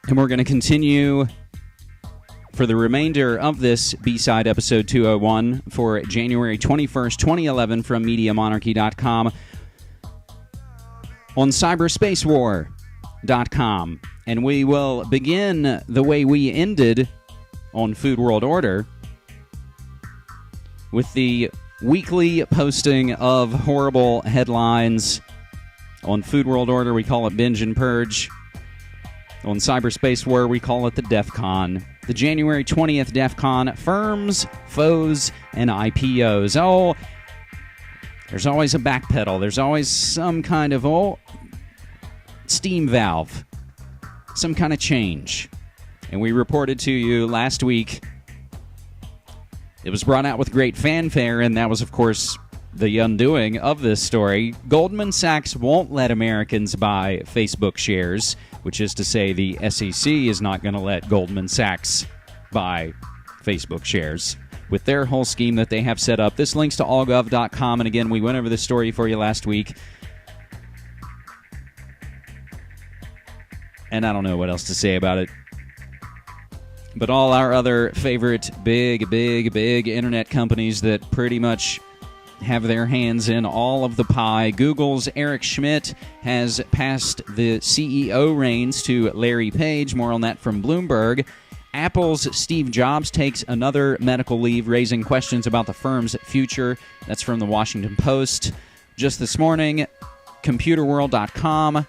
And we're going to continue for the remainder of this B-side episode 201 for January 21st, 2011 from MediaMonarchy.com on cyberspacewar.com. And we will begin the way we ended on Food World Order with the weekly posting of horrible headlines. On Food World Order, we call it Binge and Purge. On Cyberspace War, we call it the DEF CON. The January 20th DEF CON, firms, foes, and IPOs. Oh, there's always a backpedal. There's always some kind of, steam valve. Some kind of change. And we reported to you last week. It was brought out with great fanfare, and that was, of course, the undoing of this story. Goldman Sachs won't let Americans buy Facebook shares, which is to say the SEC is not going to let Goldman Sachs buy Facebook shares with their whole scheme that they have set up. This links to allgov.com, and again, we went over this story for you last week. And I don't know what else to say about it. But all our other favorite big internet companies that pretty much have their hands in all of the pie. Google's Eric Schmidt has passed the CEO reins to Larry Page. More on that from Bloomberg. Apple's Steve Jobs takes another medical leave, raising questions about the firm's future. That's from the Washington Post. Just this morning, ComputerWorld.com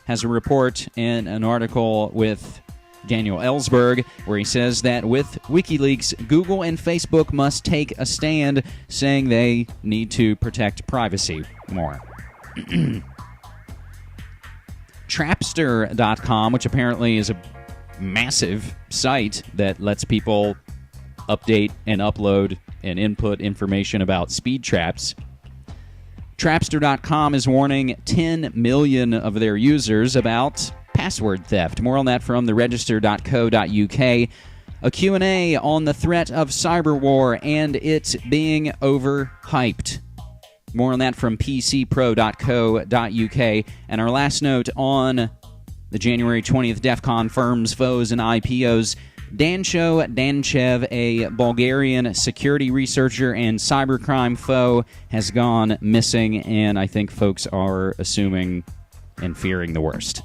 has a report and an article with Daniel Ellsberg, where he says that with WikiLeaks, Google and Facebook must take a stand, saying they need to protect privacy more. Trapster.com, which apparently is a massive site that lets people update and upload and input information about speed traps. Trapster.com is warning 10 million of their users about password theft. More on that from theregister.co.uk. A Q&A on the threat of cyber war and it being overhyped. More on that from pcpro.co.uk. And our last note on the January 20th DEF CON firms, foes, and IPOs. Dancho Danchev, a Bulgarian security researcher and cybercrime foe, has gone missing, and I think folks are assuming and fearing the worst.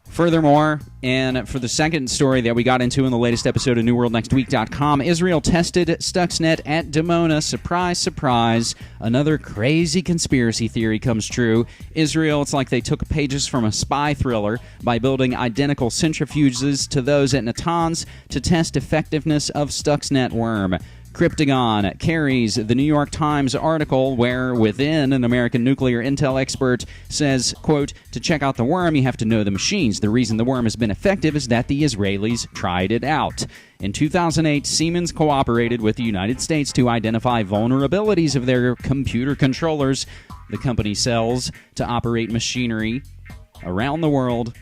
Furthermore, and for the second story that we got into in the latest episode of NewWorldNextWeek.com, Israel tested Stuxnet at Dimona. Surprise, surprise. Another crazy conspiracy theory comes true. Israel, it's like they took pages from a spy thriller by building identical centrifuges to those at Natanz to test effectiveness of Stuxnet worm. Cryptagon carries the New York Times article where, within, an American nuclear intel expert says, quote, to check out the worm, you have to know the machines. The reason the worm has been effective is that the Israelis tried it out. In 2008, Siemens cooperated with the United States to identify vulnerabilities of their computer controllers the company sells to operate machinery around the world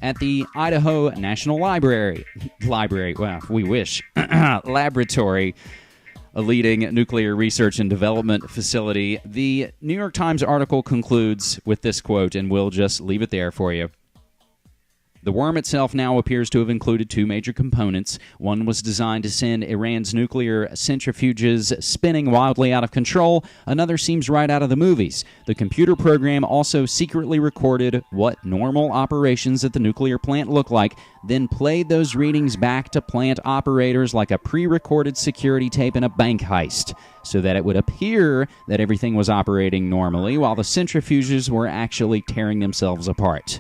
at the Idaho National Laboratory, a leading nuclear research and development facility. The New York Times article concludes with this quote, and we'll just leave it there for you. The worm itself now appears to have included two major components. One was designed to send Iran's nuclear centrifuges spinning wildly out of control. Another seems right out of the movies. The computer program also secretly recorded what normal operations at the nuclear plant look like, then played those readings back to plant operators like a pre-recorded security tape in a bank heist, so that it would appear that everything was operating normally while the centrifuges were actually tearing themselves apart.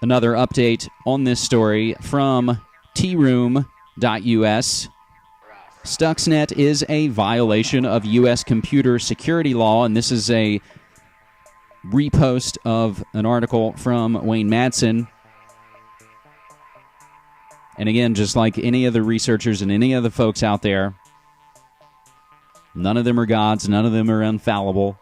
Another update on this story from troom.us. Stuxnet is a violation of U.S. computer security law, and this is a repost of an article from Wayne Madsen. And again, just like any of the researchers and any of the folks out there, none of them are gods, none of them are infallible.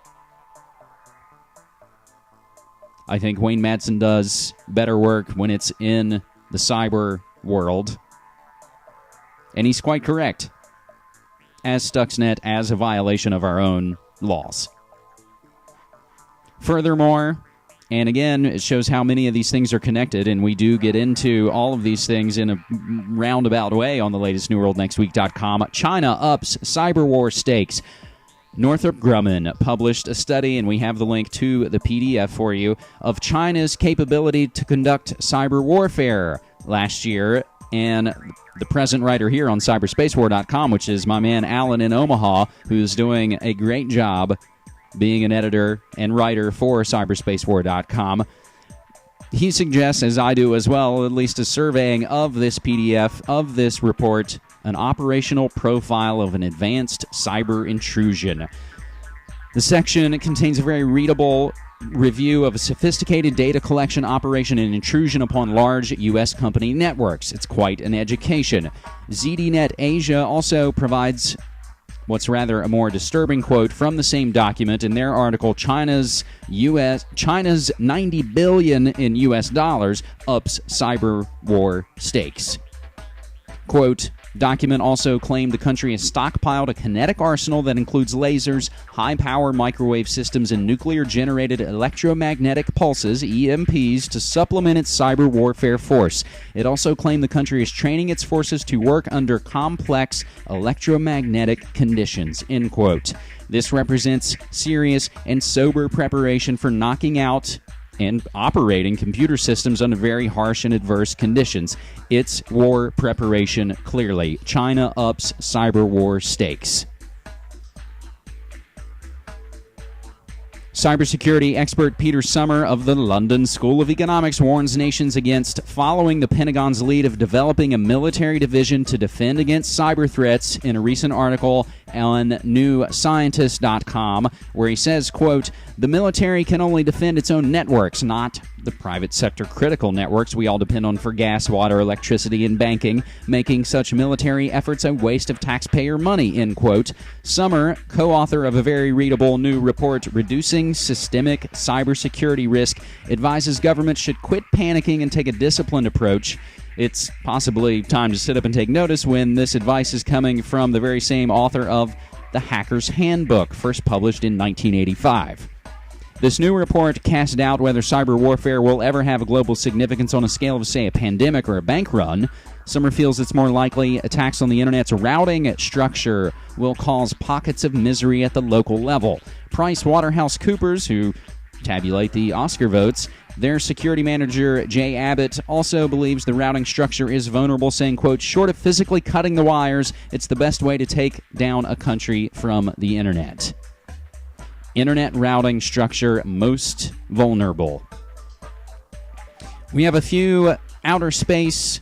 I think Wayne Madsen does better work when it's in the cyber world. And he's quite correct, as Stuxnet, as a violation of our own laws. Furthermore, and again, it shows how many of these things are connected, and we do get into all of these things in a roundabout way on the latest newworldnextweek.com. China ups cyber war stakes. Northrop Grumman published a study, and we have the link to the PDF for you, of China's capability to conduct cyber warfare last year. And the present writer here on cyberspacewar.com, which is my man Alan in Omaha, who's doing a great job being an editor and writer for cyberspacewar.com. He suggests, as I do as well, at least a surveying of this PDF, of this report, an operational profile of an advanced cyber intrusion. The section contains a very readable review of a sophisticated data collection operation and intrusion upon large U.S. company networks. It's quite an education. ZDNet Asia also provides what's rather a more disturbing quote from the same document in their article, China's $90 billion in U.S. dollars ups cyber war stakes. Quote, document also claimed the country has stockpiled a kinetic arsenal that includes lasers, high-power microwave systems, and nuclear-generated electromagnetic pulses, EMPs, to supplement its cyber warfare force. It also claimed the country is training its forces to work under complex electromagnetic conditions, end quote. This represents serious and sober preparation for knocking out and operating computer systems under very harsh and adverse conditions. It's war preparation, clearly. China ups cyber war stakes. Cybersecurity expert Peter Summer of the London School of Economics warns nations against following the Pentagon's lead of developing a military division to defend against cyber threats in a recent article on newscientist.com, where he says, quote, the military can only defend its own networks, not the private sector critical networks we all depend on for gas, water, electricity, and banking, making such military efforts a waste of taxpayer money, end quote. Summer, co-author of a very readable new report, Reducing Systemic Cybersecurity Risk, advises governments should quit panicking and take a disciplined approach. It's possibly time to sit up and take notice when this advice is coming from the very same author of The Hacker's Handbook, first published in 1985. This new report casts doubt whether cyber warfare will ever have a global significance on a scale of, say, a pandemic or a bank run. Summer feels it's more likely attacks on the Internet's routing structure will cause pockets of misery at the local level. PricewaterhouseCoopers, who tabulate the Oscar votes, their security manager, Jay Abbott, also believes the routing structure is vulnerable, saying, quote, short of physically cutting the wires, it's the best way to take down a country from the Internet. Internet routing structure most vulnerable. We have a few outer space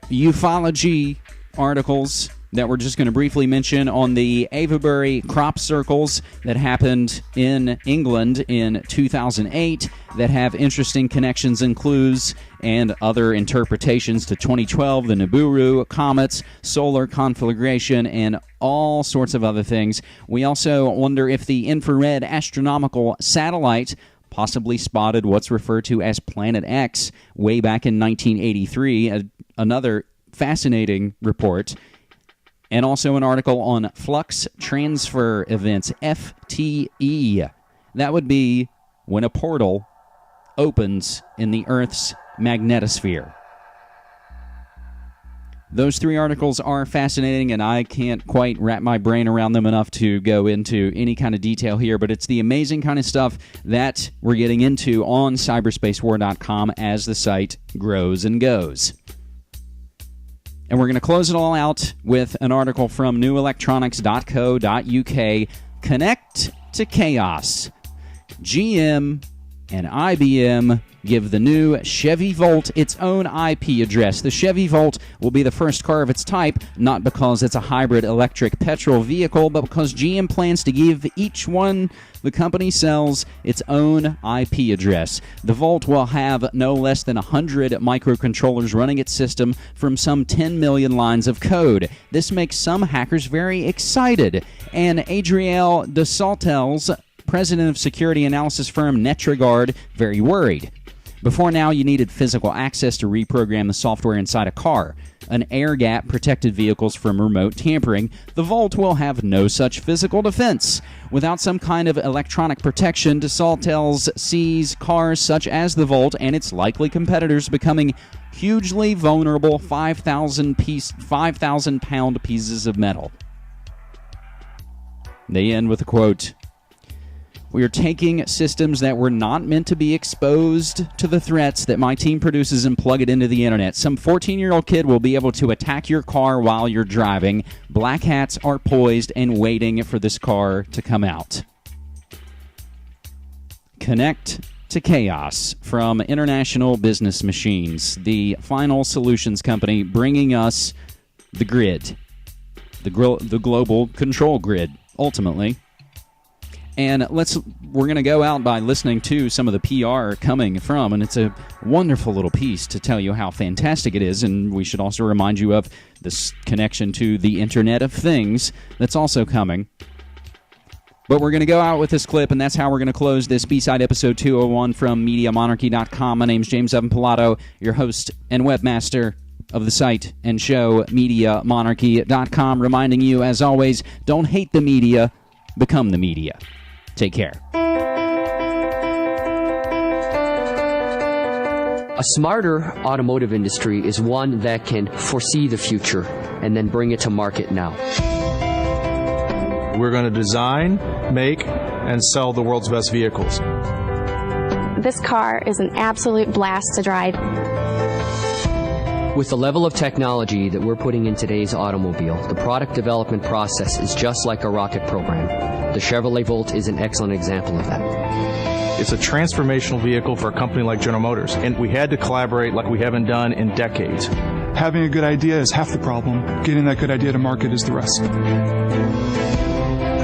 ufology articles that we're just going to briefly mention on the Avebury crop circles that happened in England in 2008 that have interesting connections and clues and other interpretations to 2012, the Nibiru comets, solar conflagration, and all sorts of other things. We also wonder if the infrared astronomical satellite possibly spotted what's referred to as Planet X way back in 1983, another fascinating report. And also an article on flux transfer events, FTE. That would be when a portal opens in the Earth's magnetosphere. Those three articles are fascinating, and I can't quite wrap my brain around them enough to go into any kind of detail here, but it's the amazing kind of stuff that we're getting into on cyberspacewar.com as the site grows and goes. And we're going to close it all out with an article from newelectronics.co.uk, Connect to Chaos. GM and IBM give the new Chevy Volt its own IP address. The Chevy Volt will be the first car of its type, not because it's a hybrid electric petrol vehicle, but because GM plans to give each one the company sells its own IP address. The Volt will have no less than 100 microcontrollers running its system from some 10 million lines of code. This makes some hackers very excited, and Adriel de Saltels, president of security analysis firm Netrigard, very worried. Before now, you needed physical access to reprogram the software inside a car. An air gap protected vehicles from remote tampering. The Volt will have no such physical defense. Without some kind of electronic protection, Dassault tells sees cars such as the Volt and its likely competitors becoming hugely vulnerable 5,000-pound pieces of metal. They end with a quote, "We are taking systems that were not meant to be exposed to the threats that my team produces and plug it into the internet. Some 14-year-old kid will be able to attack your car while you're driving. Black hats are poised and waiting for this car to come out." Connect to Chaos from International Business Machines, the final solutions company bringing us the grid, the global control grid, ultimately. And we're going to go out by listening to some of the PR coming from, and it's a wonderful little piece to tell you how fantastic it is, and we should also remind you of this connection to the Internet of Things that's also coming. But we're going to go out with this clip, and that's how we're going to close this B-Side Episode 201 from MediaMonarchy.com. My name's James Evan Pilato, your host and webmaster of the site and show, MediaMonarchy.com, reminding you, as always, don't hate the media, become the media. Take care. A smarter automotive industry is one that can foresee the future and then bring it to market now. We're going to design, make, and sell the world's best vehicles. This car is an absolute blast to drive. With the level of technology that we're putting in today's automobile, the product development process is just like a rocket program. The Chevrolet Volt is an excellent example of that. It's a transformational vehicle for a company like General Motors, and we had to collaborate like we haven't done in decades. Having a good idea is half the problem. Getting that good idea to market is the rest.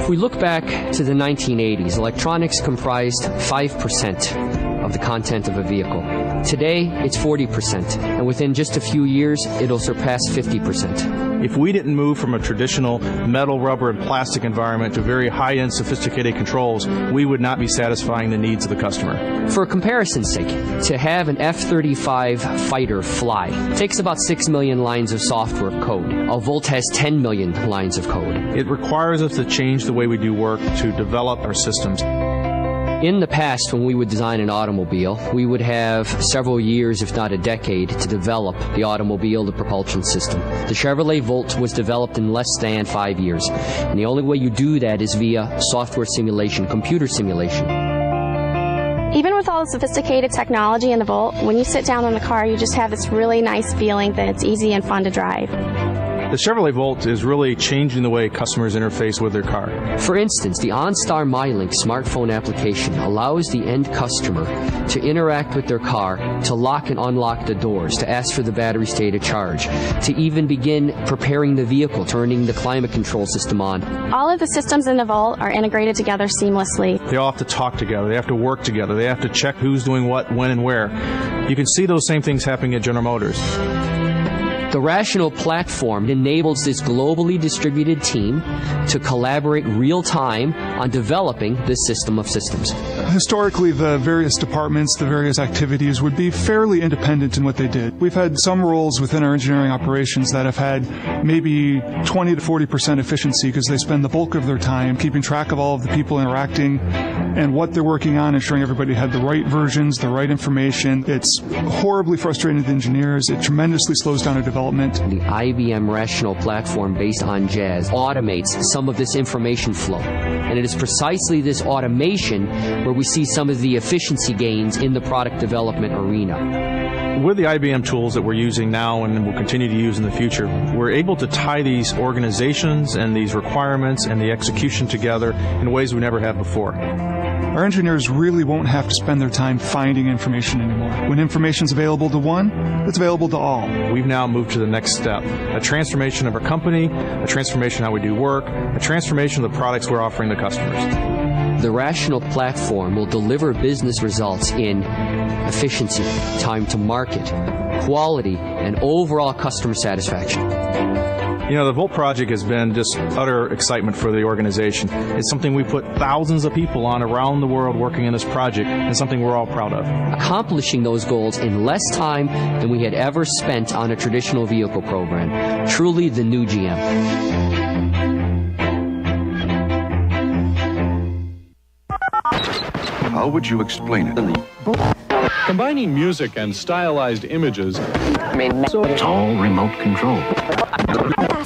If we look back to the 1980s, electronics comprised 5% of the content of a vehicle. Today, it's 40%, and within just a few years, it'll surpass 50%. If we didn't move from a traditional metal, rubber, and plastic environment to very high-end, sophisticated controls, we would not be satisfying the needs of the customer. For comparison's sake, to have an F-35 fighter fly takes about 6 million lines of software code. A Volt has 10 million lines of code. It requires us to change the way we do work to develop our systems. In the past, when we would design an automobile, we would have several years, if not a decade, to develop the automobile, the propulsion system. The Chevrolet Volt was developed in less than 5 years. And the only way you do that is via software simulation, computer simulation. Even with all the sophisticated technology in the Volt, when you sit down in the car, you just have this really nice feeling that it's easy and fun to drive. The Chevrolet Volt is really changing the way customers interface with their car. For instance, the OnStar MyLink smartphone application allows the end customer to interact with their car, to lock and unlock the doors, to ask for the battery state of charge, to even begin preparing the vehicle, turning the climate control system on. All of the systems in the Volt are integrated together seamlessly. They all have to talk together. They have to work together. They have to check who's doing what, when, and where. You can see those same things happening at General Motors. The Rational platform enables this globally distributed team to collaborate real-time on developing this system of systems. Historically, the various departments, the various activities would be fairly independent in what they did. We've had some roles within our engineering operations that have had maybe 20 to 40% efficiency because they spend the bulk of their time keeping track of all of the people interacting and what they're working on, ensuring everybody had the right versions, the right information. It's horribly frustrating to engineers. It tremendously slows down our development. The IBM Rational platform based on Jazz automates some of this information flow. And it is precisely this automation where we see some of the efficiency gains in the product development arena. With the IBM tools that we're using now and will continue to use in the future, we're able to tie these organizations and these requirements and the execution together in ways we never have before. Our engineers really won't have to spend their time finding information anymore. When information's available to one, it's available to all. We've now moved to the next step, a transformation of our company, a transformation of how we do work, a transformation of the products we're offering to customers. The Rational platform will deliver business results in efficiency, time to market, quality, and overall customer satisfaction. You know, the Volt Project has been just utter excitement for the organization. It's something we put thousands of people on around the world working in this project, and something we're all proud of. Accomplishing those goals in less time than we had ever spent on a traditional vehicle program. Truly the new GM. How would you explain it? Combining music and stylized images. It's all remote control.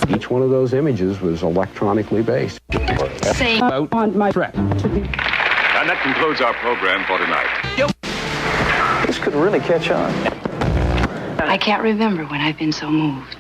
Each one of those images was electronically based. Say out on my track. And that concludes our program for tonight. This could really catch on. I can't remember when I've been so moved.